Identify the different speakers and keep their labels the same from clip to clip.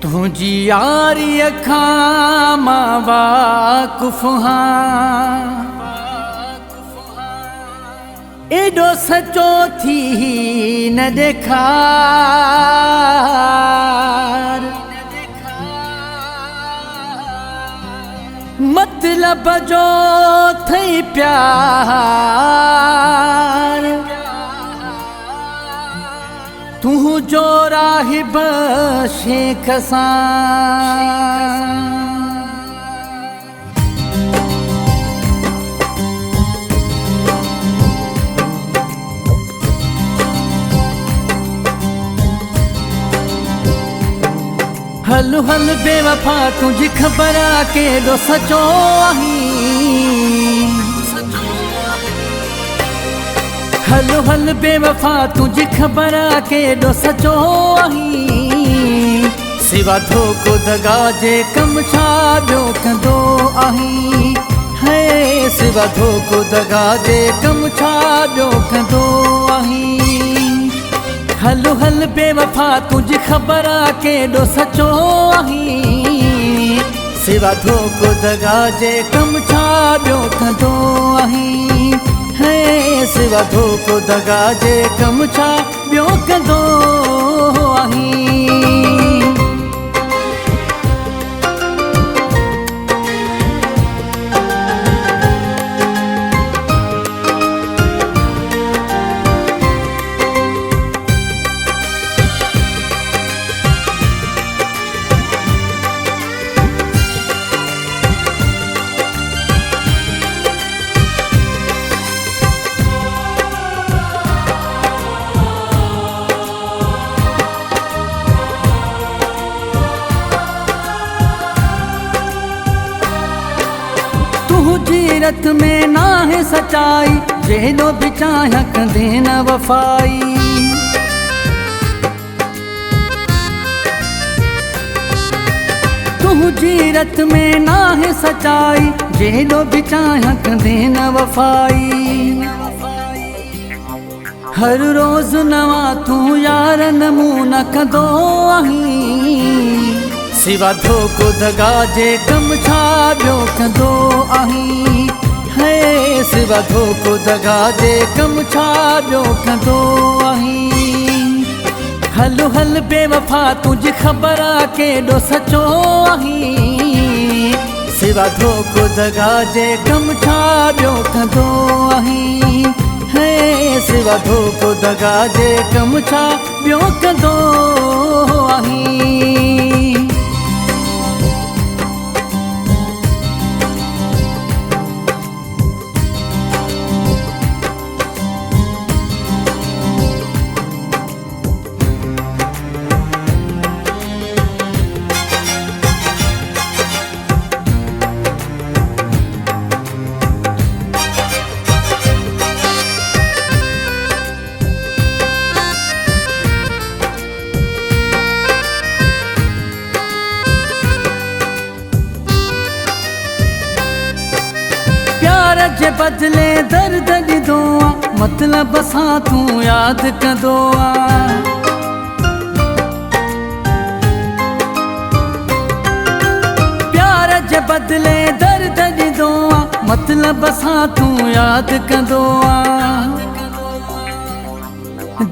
Speaker 1: तुझी यारी अखां मां वाक़ुफ़ हां, एॾो सचो थी न ॾेखार। मतलब जो थई प्यार, तू जो राहिब शेख सां। हल हल बेवफा तुझी ख़बर केॾो सचो आहीं। हल हल बेवफा तुझी ख़बर केॾो सचो आहीं। सिवा धोखो दगा जे कम छा ॿियो कंदो आहीं। है सिवा धोखो दगा जे कम छा ॿियो कंदो आहीं। हल हल बेवफा तुझी ख़बर केॾो सचो आहीं। सिवा धोखो दगा जे कम छा ॿियो कंदो आहीं। है सिवा धोखो दगा जे कम छा ॿियो कंदो आहीं। जीरत में ना है सच्चाई, जेॾो बि चाहियां कंदे न वफ़ाई। तू जीरत में ना है सच्चाई, जेॾो बि चाहियां कंदे न वफ़ाई। हर रोज़ नवा तू यार नमूना कंदो आहीं। सिवा धोखो दगा जे कम छा ॿियो कंदो आहीं। है सिवा धोखो दगा जे कम छा ॿियो कंदो आहीं। हल हल बेवफा तुझी ख़बर केॾो सचो आहीं। सिवा धोखो दगा जे कम छा ॿियो कंदो आहीं। है सिवा धोखो दगा जे कम छा ॿियो कंदो आहीं। प्यार जे बदले दर्द ॾिनो आ, मतलब सां तू याद कंदो आ। प्यार जे बदले दर्द ॾिनो आ, मतलब सां तू याद कंदो आ।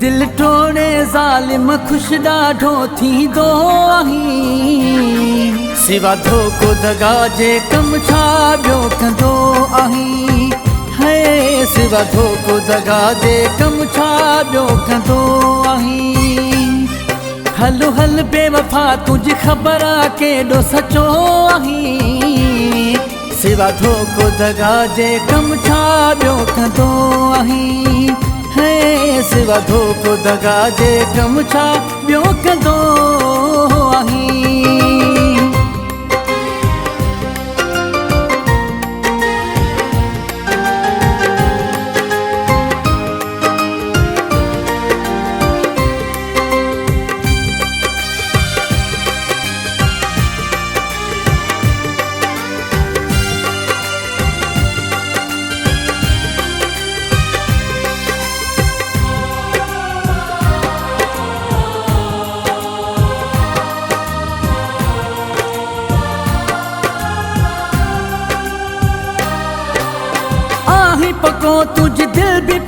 Speaker 1: दिल टोड़े ज़ालिम ख़ुश ॾाढो थींदो आहीं। सिवा धोखो दगा जे कम छा ॿियो कंदो आहीं। है सिवा धोखो दगा जे कम छा ॿियो कंदो आहीं। हल हल बेवफा तुझी ख़बर केॾो सचो आहीं। सिवा धोखो दगा जे कम छा ॿियो कंदो आहीं। है सिवा धोखो दगा जे कम छा ॿियो कंदो आहीं।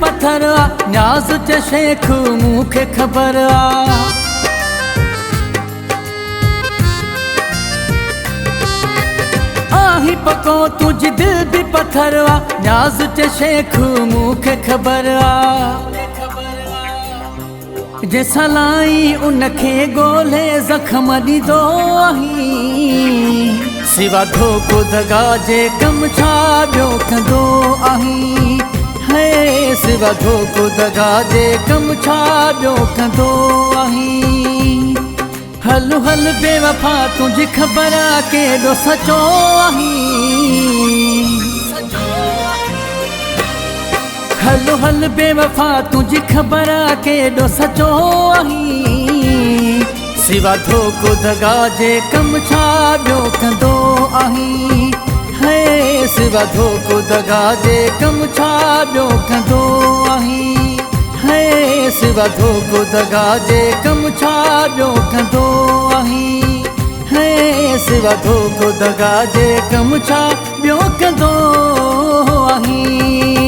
Speaker 1: पत्थर आ न्याज़ च शेख मूंखे ख़बर आ आही पको तुझी दिल भी पत्थर आ न्याज़ च शेख मूंखे ख़बर आ जैसा लाई उनखे ॻोल्हे ज़ख़्म ॾींदो आहीं सिवा धोखो दगा जे कम छा ॿियो कंदो आहीं है सिवा धोखो दगा जे कम छा ॿियो कंदो आहीं हल हल बेवफा तुंहिंजी ख़बर आहे केॾो सचो आहीं हल हल बेवफा तुझी ख़बर आहे केॾो सचो आहीं सिवा धोखो दगा जे कम छा ॿियो कंदो आहीं है सिवा धोखो दगा जे कम छा ॿियो कंदो आहीं है सिवा धोखो दगा जे कम छा ॿियो कंदो आहीं है सिवा धोखो दगा जे कम छा ॿियो कंदो आहीं